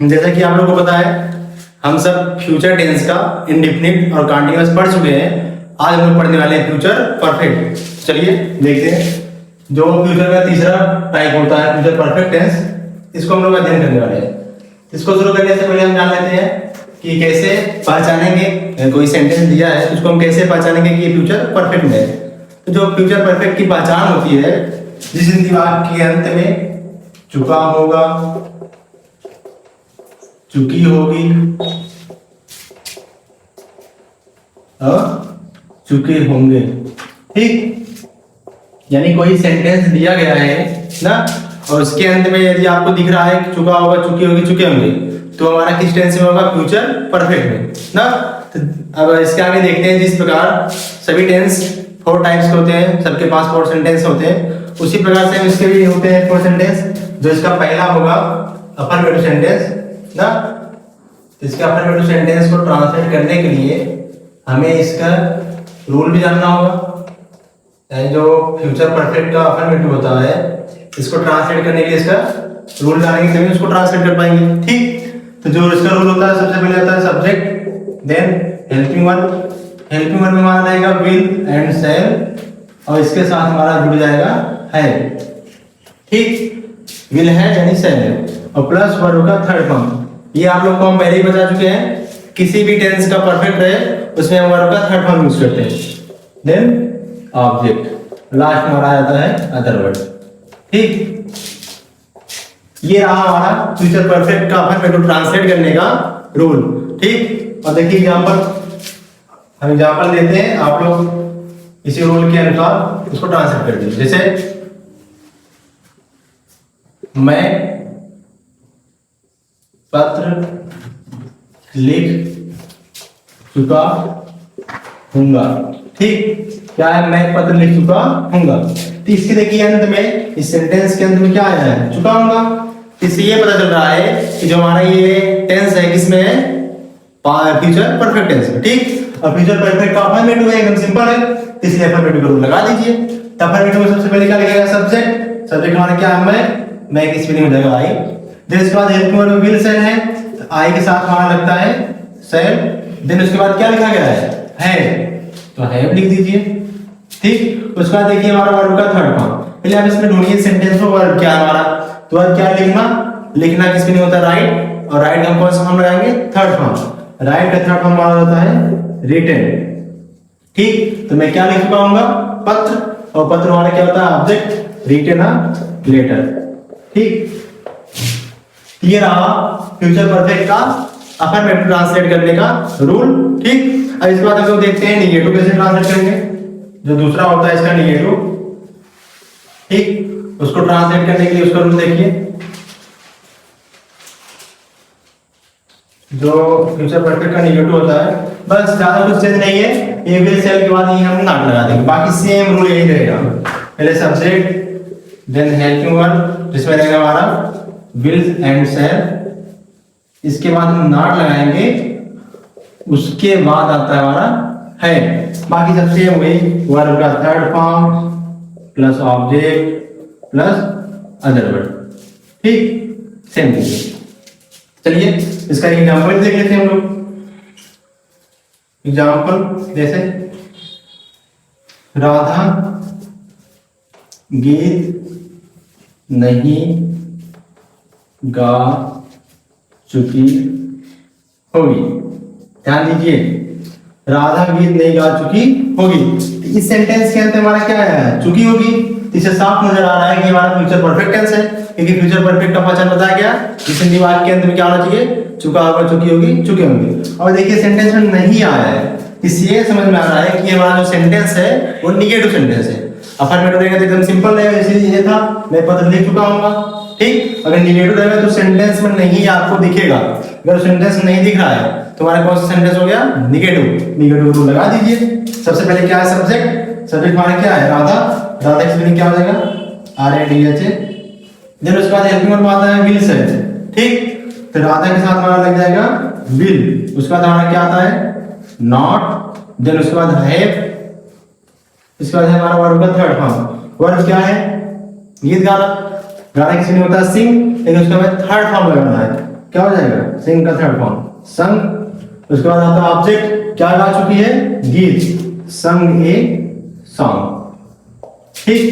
जैसा कि आप लोगों को पता है, हम सब फ्यूचर टेंस का इंडेफिनिट और कंटीन्यूअस पढ़ चुके हैं। आज हम लोग पढ़ने वाले हैं फ्यूचर परफेक्ट। चलिए देखते हैं। जो फ्यूचर का तीसरा टाइप होता है फ्यूचर परफेक्ट टेंस, इसको हम लोग अध्ययन करने वाले हैं। इसको शुरू करने से पहले हम जान लेते हैं कि कैसे पहचानेंगे, कोई सेंटेंस दिया है उसको हम कैसे पहचानेंगे कि ये फ्यूचर परफेक्ट में है। तो जो फ्यूचर परफेक्ट की पहचान होती है, जिस हिंदी वाक्य के अंत में चुका होगा, चुकी होगी और चुके होंगे, ठीक। यानी कोई सेंटेंस दिया गया है ना, और उसके अंत में यदि आपको दिख रहा है कि चुका होगा, चुकी होगी, चुके होंगे, तो हमारा किस टेंस में होगा? फ्यूचर परफेक्ट में ना। तो अब इसके आगे देखते हैं। जिस प्रकार सभी टेंस 4 टाइप्स के होते हैं, सबके पास 4 सेंटेंस होते हैं, उसी प्रकार से इसके भी होते हैं 4 सेंटेंस। जो इसका पहला होगा अफर्मेटिव सेंटेंस ना, इसके अफर्मेटिव सेंटेंस को ट्रांसलेट करने के लिए हमें इसका रूल भी जानना होगा। जो फ्यूचर परफेक्ट का अफर्मेटिव होता है, इसको ट्रांसलेट करने के लिए इसका रूल जानेंगे तभी उसको ट्रांसलेट कर पाएंगे, ठीक। तो जो इसका रूल होता है, सबसे पहले आता है subject, then helping verb. Helping verb में हमारा रहेगा विल एंड शैल, और इसके साथ हमारा जुड़ जाएगा है, ठीक। विल है यानी शैल है, और प्लस वर्ब का थर्ड फॉर्म। ये आप लोग को हम पहले ही बता चुके हैं। किसी भी टेंस का परफेक्ट रहे उसमें हम वर्ब का थर्ड फॉर्म यूज करते हैं। देन ऑब्जेक्ट, लास्ट में हमारा आता है अदर वर्ड, ठीक। ये रहा हमारा फ्यूचर परफेक्ट का अफर्मेटिव ट्रांसलेट करने का रूल, ठीक। और देखिए एग्जांपल, हम एग्जांपल देते हैं, आप लोग इसी रूल के अनुसार इसको ट्रांसलेट कर दीजिए। जैसे मैं पत्र लिख चुका हूंगा, ठीक। क्या है? मैं पत्र लिख चुका हूंगा। तो इसके देखिए अंत में, इस सेंटेंस के अंत में क्या आया है? चुका हूंगा। इससे ये पता चल रहा है कि जो हमारा ये टेंस है किसमें है? फ्यूचर परफेक्ट टेंस में, ठीक। और फ्यूचर परफेक्ट का अफर्मेटिव है, एकदम सिंपल है, इसलिए अफर्मेटिव का रूल लगा दीजिए। तो अफर्मेटिव में सबसे पहले क्या लिखेगा? सब्जेक्ट। सब्जेक्ट हमारा क्या है? मैं की स्पेलिंग हो जाएगा आई। देन उसके बाद हेल्पिंग वर्ब विल शैल है, तो आई के साथ हमारा लगता है शैल। देन उसके बाद क्या लिखा गया है, तो है लिख दीजिए, ठीक। उसके बाद देखिए हमारा वर्ब का थर्ड फॉर्म। पहले आप इसमें ढूंढिए सेंटेंस में वर्ब क्या है हमारा। तो वर्ब क्या लिखना किस में होता है? राइट। और राइट हम कौन सा फॉर्म लगाएंगे? Third form. राइट का थर्ड फॉर्म हमारा होता है रिटन, ठीक। तो मैं क्या लिख चुका हूंगा? पत्र। और पत्र हमारा क्या होता है? ऑब्जेक्ट। रिटन अ लेटर, ठीक। ये रहा फ्यूचर परफेक्ट का अफर्मेटिव ट्रांसलेट करने का रूल, ठीक। अब इसके बाद हम लोग देखते हैं निगेटिव कैसे ट्रांसलेट करेंगे। जो दूसरा होता है इसका निगेटिव, ठीक। उसको ट्रांसलेट करने के लिए उसका रूल देखिए। जो फ्यूचर परफेक्ट का निगेटिव होता है, बस ज्यादा कुछ चेंज नहीं है। ये विल शैल के बाद ये हम नॉट लगा देंगे, बाकी सेम रूल यही रहेगा। पहले सब्जेक्ट, देन हेल्पिंग वर्ब जिसमें रहेगा हमारा विल एंड शैल, इसके बाद हम नॉट लगाएंगे, उसके बाद आता है हमारा है। बाकी सब सेम वही, वर्ब का third form plus object plus other word, ठीक। सेम चीज। चलिए इसका एग्जांपल देख लेते हैं हम लोग। एग्जांपल जैसे राधा गीत नहीं गा चुकी होगी। ध्यान दीजिए, राधा गीत नहीं गा चुकी होगी। इस सेंटेंस के अंत हमारा क्या है? चुकी होगी। इसे साफ नजर आ रहा है कि हमारा फ्यूचर परफेक्ट टेंस है, क्योंकि फ्यूचर परफेक्ट का पहचान बताया गया। इस हिंदी वाक्य के अंत में क्या होना चाहिए? चुका होगा, चुकी होगी, चुके होंगे। और देखिए सेंटेंस में नहीं आया है, इससे ये समझ में आ रहा है कि हमारा जो सेंटेंस है वो निगेटिव सेंटेंस है। अफर्मेटिव रहेगा तो एकदम सिंपल रहेगा, इसलिए ये था मैं पत्र लिख चुका हूंगा, ठीक। अगर निगेटिव रहेगा तो सेंटेंस में नहीं आपको दिखेगा। अगर सेंटेंस नहीं दिख रहा है तो हमारा कौन सा सेंटेंस हो गया? निगेटिव। निगेटिव रूल लगा दीजिए। सबसे पहले क्या है? सब्जेक्ट। सब्जेक्ट हमारा क्या है? राधा। राधा की स्पेलिंग क्या हो जाएगा? RADH। देन उसके बाद हेल्पिंग वर्ब आता है विल शैल, ठीक। तो राधा के साथ हमारा लग जाएगा विल। उसके बाद हमारा क्या आता है? नॉट। देन उसके बाद हैव। इसके बाद है हमारा वर्ब का थर्ड फॉर्म। वर्ब क्या है? गीत गाना। गाना किसी ने होता है सिंग, लेकिन उसका हमें थर्ड फॉर्म लगाना है, क्या हो जाएगा, सिंग का थर्ड फॉर्म संग। उसके बाद आता है ऑब्जेक्ट, क्या गा चुकी है, गीत, संग ए सॉन्ग। ठीक,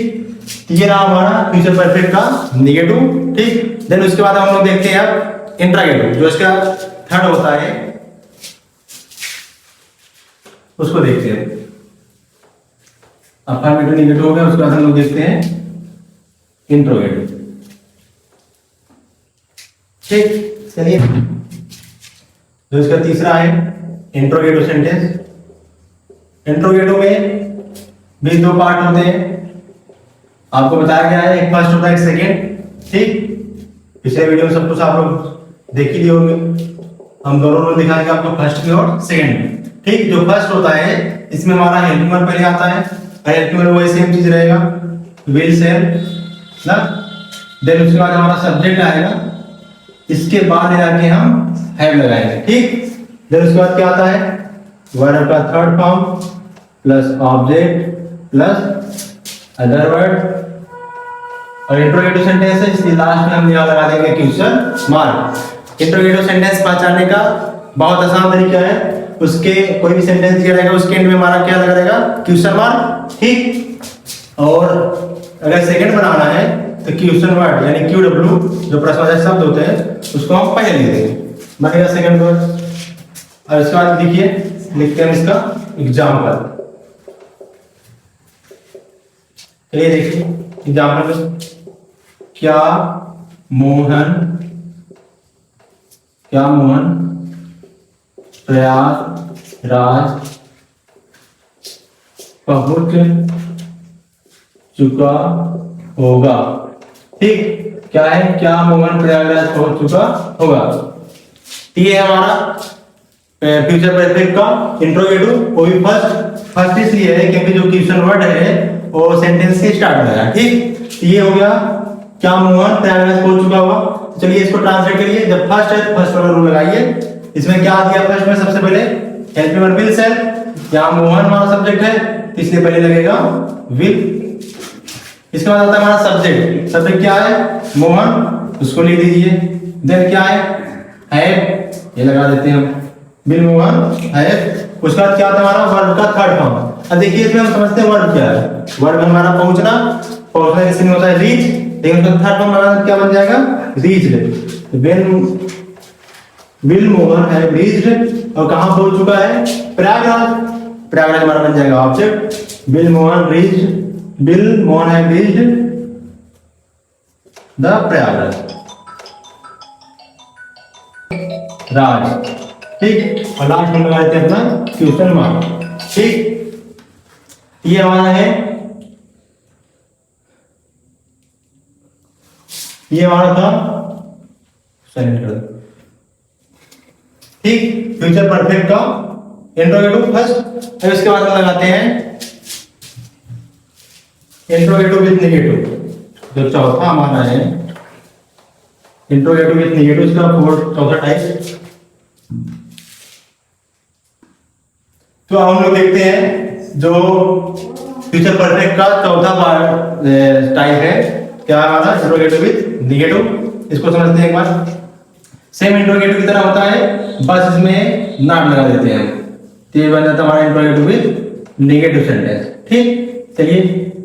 ये रहा हमारा फ्यूचर परफेक्ट का निगेटिव। ठीक, देन उसके बाद हम लोग देखते हैं अब इंट्रागेटिव, जो इसका थर्ड होता है, उसको देखते हैं। अफर्मेटिव निगेटिव हो गया, उसके बाद हम लोग देखते हैं इंट्रोगेटिव। ठीक, चलिए जो इसका तीसरा है इंट्रोगेटिव सेंटेंस। इंट्रोगेटिव में भी दो पार्ट होते हैं, आपको बताया गया है, एक फर्स्ट होता है, एक सेकेंड। ठीक, पिछले वीडियो में सब कुछ आप लोग देख ही लिए होंगे, हम दोनों लोग दिखाएंगे आपको फर्स्ट में और सेकेंड में। ठीक, जो फर्स्ट होता है इसमें हमारा हेल्पिंग वर्ब पहले आता है, हेल्पिंग वर्ब वही सेम चीज रहेगा, विल सेल ना। देन उसके बाद हमारा सब्जेक्ट आएगा, इसके बाद जाके हम हैव लगाएंगे। ठीक, देन उसके बाद क्या आता है, वर्ब का third form plus object plus other word, और इंट्रोगेटिव सेंटेंस है, इसलिए लास्ट में हम यहां लगा देंगे क्वेश्चन मार्क। इंट्रोगेटिव सेंटेंस पहचानने का बहुत आसान तरीका है, उसके कोई भी सेंटेंस दिया रहेगा उसके एंड में हमारा क्या लगा रहेगा, क्वेश्चन मार्क। ठीक, और अगर सेकंड बनाना है तो क्वेश्चन वर्ड यानी क्यू डब्ल्यू, जो प्रश्नवाचक शब्द होते हैं, उसको हम पहले लिख देंगे, बनेगा सेकंड वर्ड। और इसके बाद लिखिए, लिखते हैं इसका एग्जाम्पल। चलिए देखिए एग्जाम्पल में, क्या मोहन प्रयागराज पहुंच चुका होगा। ठीक, क्या है, क्या मोहन प्रयागराज पहुंच चुका होगा। ये है हमारा फ्यूचर परफेक्ट का इंट्रोगेटिव, वो भी फर्स्ट इसलिए है क्योंकि जो क्वेश्चन वर्ड है वो सेंटेंस के स्टार्ट में है। ठीक, ये हो गया, क्या मोहन प्रयागराज पहुंच चुका होगा। चलिए इसको ट्रांसलेट करिए, जब फर्स्ट है फर्स्ट वाला रूल लगाइए। इसमें क्या दिया फर्स्ट में, सबसे पहले हेल्पिंग वर्ब विल सेल, यहाँ मोहन हमारा सब्जेक्ट है इसलिए पहले लगेगा विल। इसके बाद आता है हमारा सब्जेक्ट, सब्जेक्ट क्या है, मोहन, उसको लिख दीजिए। देन क्या है, ये लगा देते हैं हम, विल मोहन है। उसके बाद क्या आता है हमारा वर्ब का थर्ड फॉर्म। अब देखिए इसमें हम समझते हैं वर्ब क्या है, वर्ब हमारा पहुंचना किसी में होता है रीच, लेकिन उसका थर्ड फॉर्म लगाना क्या बन जाएगा, रीच्ड। व्हेन विल मोहन है रीच्ड, और कहां पहुंच चुका है, प्रयागराज हमारा बन जाएगा ऑब्जेक्ट। विल मोहन है रीच्ड द प्रयागराज राज। ठीक, और लास्ट में लगा देते हैं अपना क्वेश्चन मार्क। ठीक, ये हमारा है, ये हमारा था साइलेंट कर दो। ठीक, फ्यूचर परफेक्ट का इंट्रोगेटिव फर्स्ट, और इसके बाद हम लगाते हैं इंट्रोगेटिव विद नेगेटिव। जो चौथा हमारा है इंट्रोगेटिव विद नेगेटिव, इसका चौथा टाइप। तो हम लोग देखते हैं जो फ्यूचर परफेक्ट का चौथा टाइप है, क्या हमारा इंट्रोगेटिव विद नेगेटिव। इसको समझते हैं एक बार। सेम इंट्रोगेटिव की तरह होता है, बस इसमें नॉट लगा देते हैं हम, तो ये बन जाता है हमारा इंट्रोगेटिव विद नेगेटिव सेंटेंस। ठीक, चलिए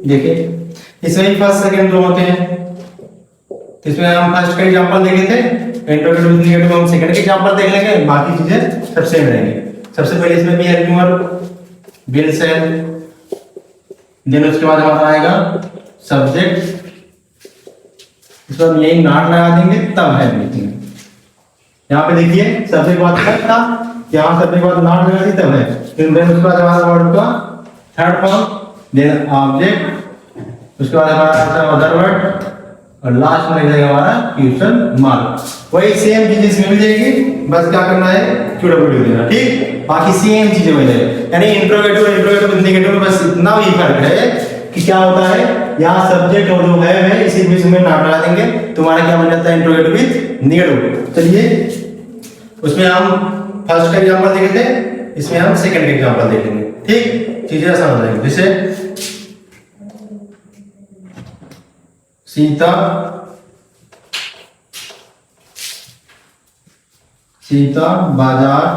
देखिए, इसमें ही फर्स्ट सेकंड जो होते हैं, इसमें हम फर्स्ट का एग्जांपल देखे थे, इंट्रोगेटिव विद नेगेटिव हम सेकंड का एग्जांपल देख लेंगे, बाकी चीजें सब सेम रहेंगी। सबसे पहले इसमें भी helping verb will sell, then उसके बाद हमारा आएगा सब्जेक्ट, इस पर यही नॉट लगा देंगे तब है लिखेंगे। यहाँ पे देखिए सब्जेक्ट बाद था, यहाँ सब्जेक्ट बाद नॉट लगा दी तब है। देन उसके बाद हमारा वर्ड का थर्ड फॉर्म, देन ऑब्जेक्ट, उसके बाद हमारा अदर वर्ड, और लास्ट में लग जाएगा हमारा क्वेश्चन मार्क। वही सेम चीज इसमें भी जाएगी, बस क्या करना है, क्यू डब्ल्यू देना। ठीक, बाकी सेम चीजें हो जाएगी, यानी इंट्रोगेटिव नेगेटिव में बस इतना ही फर्क है कि क्या होता है, यहाँ सब्जेक्ट और जो है इसी बीच में नॉट लगा देंगे, तुम्हारा क्या बन जाता है, इंट्रोगेटिव विद नेगेटिव। चलिए उसमें हम फर्स्ट का एग्जांपल देखे थे, इसमें हम सेकंड का एग्जांपल देखेंगे। ठीक, चीजें आसान हो जाएंगी। जैसे सीता सीता बाजार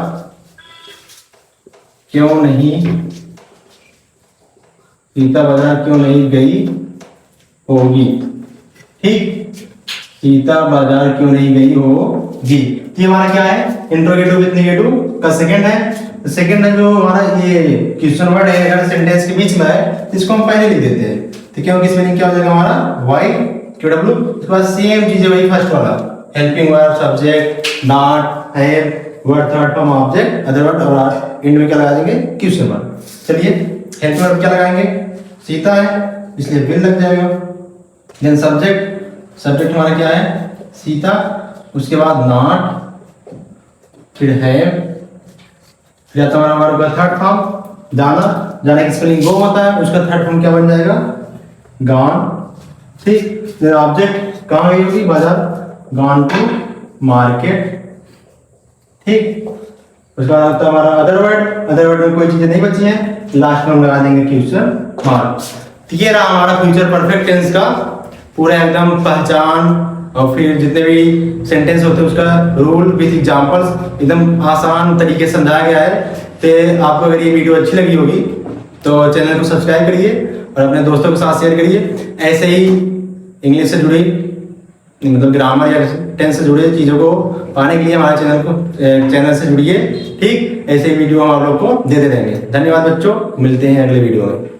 क्यों नहीं गई होगी। ठीक, सीता बाजार क्यों नहीं गई होगी, ये हमारा क्या है, इंट्रोगेटिव विद नेगेटिव का सेकंड है। सेकंड है जो हमारा ये क्वेश्चन वर्ड है, अगर सेंटेंस के बीच में है तो इसको हम पहले लिख देते हैं। तो क्योंकि इसमें क्या हो जाएगा हमारा वाई क्यू डब्ल्यू, उसके बाद सेम चीज है वही फर्स्ट वाला, helping verb, subject, not, have, word third form object, other word और एंड में क्या लगा देंगे, क्वेश्चन वर्ड। चलिए हेल्पिंग वर्ब क्या लगाएंगे, सीता है इसलिए विल लग जाएगा। देन सब्जेक्ट हमारा क्या है, सीता, उसके बाद नॉट, फिर हैव, फिर आता है हमारा थर्ड फॉर्म जाना की स्पेलिंग गो होता है, उसका थर्ड फॉर्म क्या बन जाएगा, गॉन। ठीक, फिर ऑब्जेक्ट कहाँ गई होगी, बाजार, गॉन टू मार्केट। ठीक, उसके बाद आता है हमारा अदर वर्ड में कोई चीजें नहीं बची हैं, लास्ट में हम लगा देंगे क्वेश्चन मार्क। तो ये रहा हमारा फ्यूचर परफेक्ट टेंस का पूरा एकदम पहचान, और फिर जितने भी सेंटेंस होते हैं उसका रूल विद एग्जांपल्स एकदम आसान तरीके से समझाया गया है। तो आपको अगर ये वीडियो अच्छी लगी होगी तो चैनल को सब्सक्राइब करिए और अपने दोस्तों के साथ शेयर करिए। ऐसे ही इंग्लिश से जुड़ी, मतलब ग्रामर या टेंस से जुड़े चीज़ों को पाने के लिए हमारे चैनल से जुड़िए। ठीक, ऐसे ही वीडियो हम आप लोग को देते रहेंगे। धन्यवाद बच्चों, मिलते हैं अगले वीडियो में।